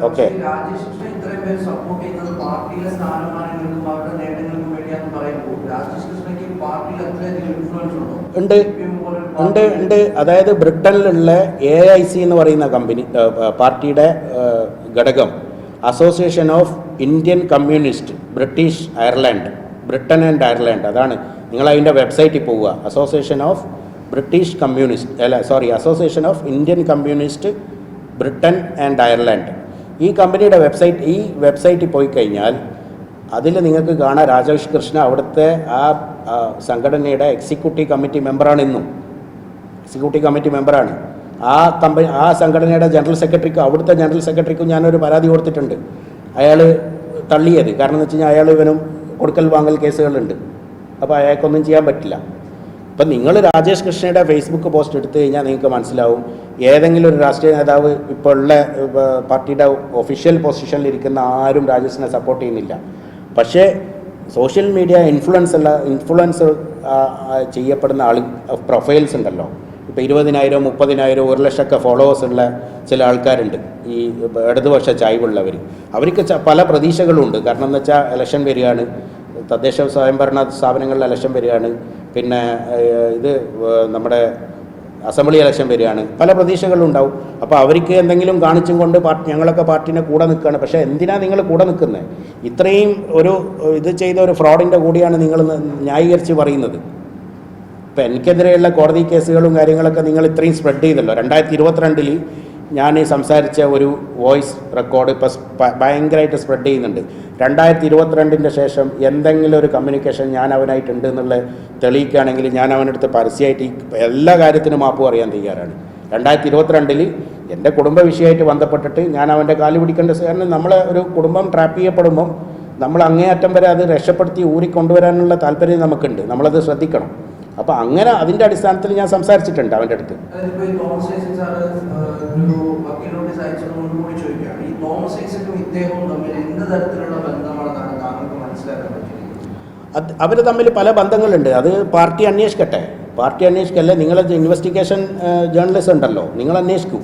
ഓക്കെ, ഉണ്ട്. അതായത് ബ്രിട്ടനിലുള്ള AIC എന്ന് പറയുന്ന കമ്പനി, പാർട്ടിയുടെ ഘടകം, association of Indian communist British Ireland, Britain and Ireland, അതാണ്. നിങ്ങൾ അതിൻ്റെ വെബ്സൈറ്റിൽ പോവുക. Association of British communist association of Indian communist Britain and Ireland. ഈ കമ്പനിയുടെ വെബ്സൈറ്റിൽ പോയി കഴിഞ്ഞാൽ അതിൽ നിങ്ങൾക്ക് കാണാം രാജേഷ് കൃഷ്ണ അവിടുത്തെ ആ സംഘടനയുടെ എക്സിക്യൂട്ടീവ് കമ്മിറ്റി മെമ്പറാണ് ഇന്നും. എക്സിക്യൂട്ടീവ് കമ്മിറ്റി മെമ്പറാണ്. ആ സംഘടനയുടെ ജനറൽ സെക്രട്ടറിക്കും അവിടുത്തെ ജനറൽ സെക്രട്ടറിക്കും ഞാനൊരു പരാതി കൊടുത്തിട്ടുണ്ട്. അയാൾ തള്ളിയത് കാരണം എന്ന് വെച്ച് കഴിഞ്ഞാൽ അയാൾ ഇവനും കൊടുക്കൽ വാങ്ങൽ കേസുകളുണ്ട്. അപ്പോൾ അയാൾക്കൊന്നും ചെയ്യാൻ പറ്റില്ല. അപ്പം നിങ്ങൾ രാജേഷ് കൃഷ്ണയുടെ ഫേസ്ബുക്ക് പോസ്റ്റ് എടുത്തു കഴിഞ്ഞാൽ നിങ്ങൾക്ക് മനസ്സിലാവും ഏതെങ്കിലും ഒരു രാഷ്ട്രീയ നേതാവ് ഇപ്പോൾ ഉള്ള പാർട്ടിയുടെ ഒഫീഷ്യൽ പൊസിഷനിലിരിക്കുന്ന ആരും രാജേഷിനെ സപ്പോർട്ട് ചെയ്യുന്നില്ല. പക്ഷേ സോഷ്യൽ മീഡിയ ഇൻഫ്ലുവൻസ് ചെയ്യപ്പെടുന്ന പ്രൊഫൈൽസ് ഉണ്ടല്ലോ, ഇപ്പോൾ 20,000 30,000 1 ലക്ഷമൊക്കെ ഫോളോവേഴ്സ് ഉള്ള ചില ആൾക്കാരുണ്ട്. ഈ ഇടതുപക്ഷ ചായ്വുള്ളവർ, അവർക്ക് പല പ്രതീക്ഷകളുണ്ട്. കാരണം എന്ന് വെച്ചാൽ ഇലക്ഷൻ വരികയാണ്, തദ്ദേശ സ്വയംഭരണ സ്ഥാപനങ്ങളിൽ ഇലക്ഷൻ വരികയാണ്, പിന്നെ ഇത് നമ്മുടെ അസംബ്ലി ഇലക്ഷൻ വരികയാണ്, പല പ്രതീക്ഷകളുണ്ടാവും. അപ്പോൾ അവർക്ക് എന്തെങ്കിലും കാണിച്ചും കൊണ്ട് ഞങ്ങളൊക്കെ പാർട്ടീനെ കൂടെ നിൽക്കുകയാണ്. പക്ഷേ എന്തിനാണ് നിങ്ങൾ കൂടെ നിൽക്കുന്നത്? ഇത്രയും ഒരു ഇത് ചെയ്ത ഒരു ഫ്രോഡിൻ്റെ കൂടിയാണ് നിങ്ങൾ ന്യായീകരിച്ച് പറയുന്നത്. ഇപ്പോൾ എനിക്കെതിരെയുള്ള കോടതി കേസുകളും കാര്യങ്ങളൊക്കെ നിങ്ങൾ ഇത്രയും സ്പ്രെഡ് ചെയ്തല്ലോ. 2022 ഞാൻ സംസാരിച്ച ഒരു വോയിസ് റെക്കോർഡ് ഇപ്പോൾ ഭയങ്കരമായിട്ട് സ്പ്രെഡ് ചെയ്യുന്നുണ്ട്. 2022 ശേഷം എന്തെങ്കിലും ഒരു കമ്മ്യൂണിക്കേഷൻ ഞാൻ അവനായിട്ടുണ്ട് എന്നുള്ളത് തെളിയിക്കുകയാണെങ്കിൽ ഞാൻ അവനടുത്ത് പരസ്യമായിട്ട് എല്ലാ കാര്യത്തിനും മാപ്പ് പറയാൻ തയ്യാറാണ്. 2022 എൻ്റെ കുടുംബ വിഷയമായിട്ട് ബന്ധപ്പെട്ടിട്ട് ഞാൻ അവൻ്റെ കാല് പിടിക്കേണ്ട. കാരണം നമ്മളെ ഒരു കുടുംബം ട്രാപ്പ് ചെയ്യപ്പെടുമ്പം നമ്മൾ അങ്ങേയറ്റം വരെ അത് രക്ഷപ്പെടുത്തി ഊരിക്കൊണ്ടുവരാനുള്ള താല്പര്യം നമുക്കുണ്ട്. നമ്മളത് ശ്രദ്ധിക്കണം. അപ്പോൾ അങ്ങനെ അതിൻ്റെ അടിസ്ഥാനത്തിൽ ഞാൻ സംസാരിച്ചിട്ടുണ്ട് അവൻ്റെ അടുത്ത്. അവർ തമ്മിൽ പല ബന്ധങ്ങളുണ്ട്. അത് പാർട്ടി അന്വേഷിക്കട്ടെ. പാർട്ടി അന്വേഷിക്കല്ലേ, നിങ്ങളെ ഇൻവെസ്റ്റിഗേഷൻ ജേർണലിസ്റ്റ് ഉണ്ടല്ലോ, നിങ്ങൾ അന്വേഷിക്കൂ.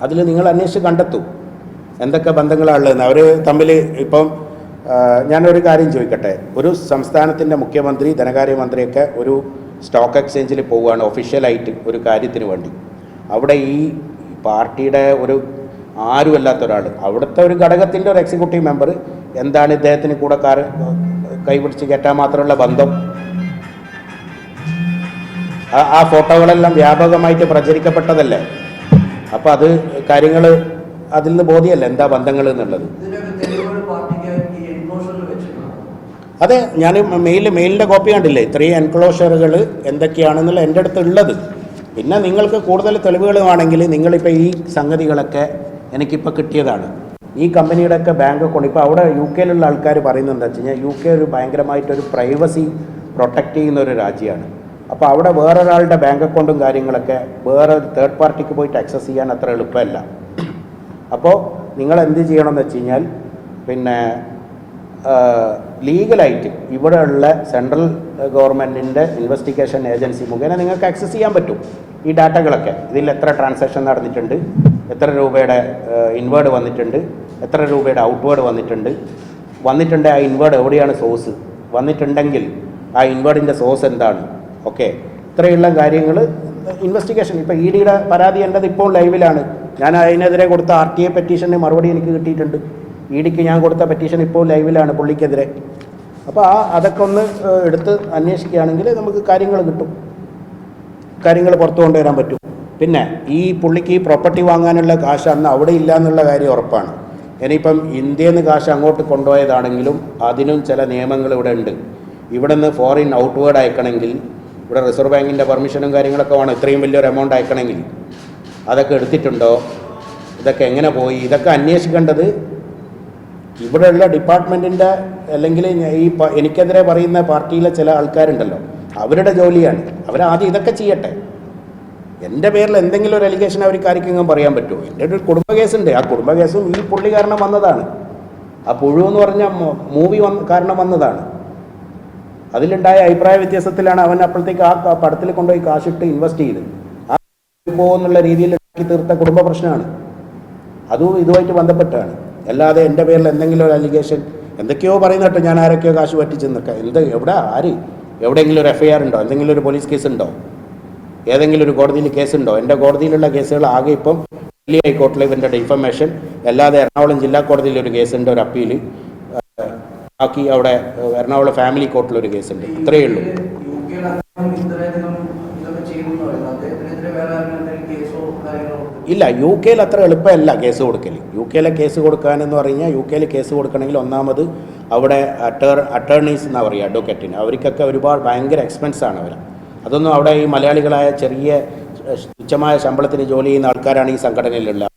അതിൽ നിങ്ങൾ അന്വേഷിച്ച് കണ്ടെത്തൂ എന്തൊക്കെ ബന്ധങ്ങളാണുള്ളതെന്ന്. അവർ തമ്മിൽ ഇപ്പം ഞാനൊരു കാര്യം ചോദിക്കട്ടെ. ഒരു സംസ്ഥാനത്തിൻ്റെ മുഖ്യമന്ത്രി ധനകാര്യമന്ത്രിയൊക്കെ ഒരു സ്റ്റോക്ക് എക്സ്ചേഞ്ചിൽ പോവുകയാണ് ഒഫീഷ്യലായിട്ട് ഒരു കാര്യത്തിന് വേണ്ടി. അവിടെ ഈ പാർട്ടിയുടെ ഒരു ആരുമല്ലാത്ത ഒരാൾ, അവിടുത്തെ ഒരു ഘടകത്തിൻ്റെ ഒരു എക്സിക്യൂട്ടീവ് മെമ്പർ, എന്താണ് ഇദ്ദേഹത്തിന് കൂടെ കൈപിടിച്ച് കയറ്റാൻ മാത്രമുള്ള ബന്ധം? ആ ഫോട്ടോകളെല്ലാം വ്യാപകമായിട്ട് പ്രചരിക്കപ്പെട്ടതല്ലേ. അപ്പോൾ അത് കാര്യങ്ങൾ അതിൽ നിന്ന് ബോധ്യമല്ല എന്താ ബന്ധങ്ങൾ എന്നുള്ളത്. അതെ, ഞാൻ മെയിലിൻ്റെ കോപ്പി കണ്ടില്ലേ, ഇത്രയും എൻക്ലോഷറുകൾ എന്തൊക്കെയാണെന്നുള്ള എൻ്റെ അടുത്ത് ഉള്ളത്. പിന്നെ നിങ്ങൾക്ക് കൂടുതൽ തെളിവുകൾ വേണമെങ്കിൽ നിങ്ങളിപ്പോൾ ഈ സംഗതികളൊക്കെ എനിക്കിപ്പോൾ കിട്ടിയതാണ്. ഈ കമ്പനിയുടെയൊക്കെ ബാങ്ക് അക്കൗണ്ട് ഇപ്പോൾ അവിടെ UK ആൾക്കാർ പറയുന്നത് എന്താ വെച്ച് കഴിഞ്ഞാൽ UK ഒരു ഭയങ്കരമായിട്ടൊരു പ്രൈവസി പ്രൊട്ടക്റ്റ് ചെയ്യുന്ന ഒരു രാജ്യമാണ്. അപ്പോൾ അവിടെ വേറൊരാളുടെ ബാങ്ക് അക്കൗണ്ടും കാര്യങ്ങളൊക്കെ വേറെ തേർഡ് പാർട്ടിക്ക് പോയിട്ട് ആക്സസ് ചെയ്യാൻ അത്ര എളുപ്പമല്ല. അപ്പോൾ നിങ്ങൾ എന്ത് ചെയ്യണമെന്ന് വെച്ച് കഴിഞ്ഞാൽ പിന്നെ ലീഗലായിട്ട് ഇവിടെയുള്ള സെൻട്രൽ ഗവൺമെൻറ്റിൻ്റെ ഇൻവെസ്റ്റിഗേഷൻ ഏജൻസി മുഖേന നിങ്ങൾക്ക് ആക്സസ് ചെയ്യാൻ പറ്റും ഈ ഡാറ്റകളൊക്കെ. ഇതിൽ എത്ര ട്രാൻസാക്ഷൻ നടന്നിട്ടുണ്ട്, എത്ര രൂപയുടെ ഇൻവേർഡ് വന്നിട്ടുണ്ട്, എത്ര രൂപയുടെ ഔട്ട്വേർഡ് വന്നിട്ടുണ്ട്, ആ ഇൻവേർഡ് എവിടെയാണ് സോഴ്സ് വന്നിട്ടുണ്ടെങ്കിൽ ആ ഇൻവേർഡിൻ്റെ സോഴ്സ് എന്താണ്, ഓക്കെ, ഇത്രയുള്ള കാര്യങ്ങൾ ഇൻവെസ്റ്റിഗേഷൻ. ഇപ്പോൾ EDയുടെ പരാതി എൻ്റെത് ഇപ്പോൾ ലൈവിലാണ്. ഞാൻ അതിനെതിരെ കൊടുത്ത RTA പെറ്റീഷന് മറുപടി എനിക്ക് കിട്ടിയിട്ടുണ്ട്. EDക്ക് ഞാൻ കൊടുത്ത പെറ്റീഷൻ ഇപ്പോൾ ലൈവിലാണ് പുള്ളിക്കെതിരെ. അപ്പോൾ അതൊക്കെ ഒന്ന് എടുത്ത് അന്വേഷിക്കുകയാണെങ്കിൽ നമുക്ക് കാര്യങ്ങൾ കിട്ടും, കാര്യങ്ങൾ പുറത്തു കൊണ്ടുവരാൻ പറ്റും. പിന്നെ ഈ പുള്ളിക്ക് ഈ പ്രോപ്പർട്ടി വാങ്ങാനുള്ള കാശ് അന്ന് അവിടെ ഇല്ല എന്നുള്ള കാര്യം ഉറപ്പാണ്. ഇനിയിപ്പം ഇന്ത്യയിൽ നിന്ന് കാശ് അങ്ങോട്ട് കൊണ്ടുപോയതാണെങ്കിലും അതിനും ചില നിയമങ്ങൾ ഇവിടെ ഉണ്ട്. ഇവിടെ നിന്ന് ഫോറിൻ ഔട്ട്വേർഡ് അയക്കണമെങ്കിൽ ഇവിടെ റിസർവ് ബാങ്കിൻ്റെ പെർമിഷനും കാര്യങ്ങളൊക്കെ വേണം. ഇത്രയും വലിയൊരു എമൗണ്ട് അയക്കണമെങ്കിൽ അതൊക്കെ എടുത്തിട്ടുണ്ടോ, ഇതൊക്കെ എങ്ങനെ പോയി, ഇതൊക്കെ അന്വേഷിക്കേണ്ടത് ഇവിടെയുള്ള ഡിപ്പാർട്ട്മെൻറ്റിൻ്റെ അല്ലെങ്കിൽ ഈ എനിക്കെതിരെ പറയുന്ന പാർട്ടിയിലെ ചില ആൾക്കാരുണ്ടല്ലോ അവരുടെ ജോലിയാണ്. അവരാദ്യം ഇതൊക്കെ ചെയ്യട്ടെ. എൻ്റെ പേരിൽ എന്തെങ്കിലും ഒരു അലിഗേഷൻ അവർക്ക് ആർക്കെങ്കിലും പറയാൻ പറ്റുമോ? എൻ്റെ ഒരു കുടുംബ കേസുണ്ട്. ആ കുടുംബ കേസും ഈ പുള്ളി കാരണം വന്നതാണ്. ആ പുഴു എന്ന് പറഞ്ഞ മൂവി കാരണം വന്നതാണ്. അതിലുണ്ടായ അഭിപ്രായ വ്യത്യാസത്തിലാണ് അവൻ അപ്പോഴത്തേക്ക് ആ പടത്തിൽ കൊണ്ടുപോയി കാശിട്ട് ഇൻവെസ്റ്റ് ചെയ്ത് ആ പോകുന്നുള്ള രീതിയിൽ തീർത്ത കുടുംബ പ്രശ്നമാണ്. അതും ഇതുമായിട്ട് ബന്ധപ്പെട്ടാണ്. അല്ലാതെ എൻ്റെ പേരിൽ എന്തെങ്കിലും ഒരു അലിഗേഷൻ എന്തൊക്കെയോ പറയുന്ന കേട്ടോ, ഞാൻ ആരൊക്കെയോ കാശ് പറ്റിച്ചെന്നൊക്കെ. എവിടെയെങ്കിലും ഒരു FIR ഉണ്ടോ, എന്തെങ്കിലും ഒരു പോലീസ് കേസ് ഉണ്ടോ, ഏതെങ്കിലും ഒരു കോടതിയിൽ കേസുണ്ടോ? എൻ്റെ കോടതിയിലുള്ള കേസുകൾ ആകെ ഇപ്പം ഡൽഹി ഹൈക്കോർട്ടിൽ ഇവൻ്റെ ഡിഫമേഷൻ, അല്ലാതെ എറണാകുളം ജില്ലാ കോടതിയിൽ ഒരു കേസുണ്ട്, ഒരു അപ്പീൽ, ബാക്കി അവിടെ എറണാകുളം ഫാമിലി കോർട്ടിലൊരു കേസുണ്ട്. ഇത്രയേ ഉള്ളൂ. ഇല്ല, UK അത്ര എളുപ്പമല്ല കേസ് കൊടുക്കൽ. UK കേസ് കൊടുക്കാനെന്ന് പറഞ്ഞാൽ UK കേസ് കൊടുക്കണമെങ്കിൽ ഒന്നാമത് അവിടെ അറ്റേർണീസ് എന്നാണ് പറയുക, അഡ്വക്കേറ്റിന്, അവർക്കൊക്കെ ഒരുപാട് ഭയങ്കര എക്സ്പെൻസാണ് അവർ. അതൊന്നും അവിടെ ഈ മലയാളികളായ ചെറിയ തുച്ഛമായ ശമ്പളത്തിന് ജോലി ചെയ്യുന്ന ആൾക്കാരാണ് ഈ സംഘടനയിലുള്ളത്.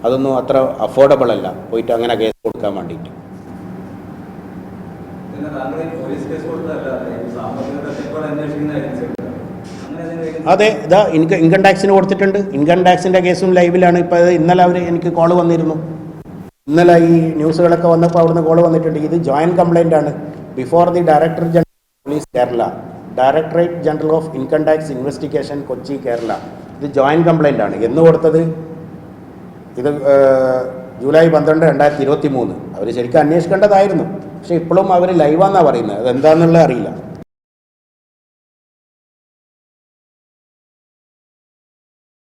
അതൊന്നും അത്ര അഫോർഡബിൾ അല്ല പോയിട്ട് അങ്ങനെ കേസ് കൊടുക്കാൻ വേണ്ടിയിട്ട്. അതെ, ഇതാ ഇൻകം ടാക്സിന് കൊടുത്തിട്ടുണ്ട്. ഇൻകം ടാക്സിൻ്റെ കേസും ലൈവിലാണ്. ഇപ്പോൾ ഇന്നലെ എനിക്ക് കോൾ വന്നിരുന്നു. ഇന്നലെ ഈ ന്യൂസുകളൊക്കെ വന്നപ്പോൾ അവിടുന്ന് കോൾ വന്നിട്ടുണ്ട്. ഇത് ജോയിൻറ്റ് കംപ്ലയിൻ്റ് ആണ് before the director general police Kerala, directorate general of income tax investigation Kochi Kerala. ഇത് ജോയിൻറ്റ് കംപ്ലയിൻ്റ് ആണ്. എന്ന് കൊടുത്തത് ഇത് ജൂലൈ 12, 2023. അവർ ശരിക്കും അന്വേഷിക്കേണ്ടതായിരുന്നു. പക്ഷേ ഇപ്പോഴും അവർ ലൈവാന്നാണ് പറയുന്നത്. അതെന്താണെന്നുള്ളത് അറിയില്ല.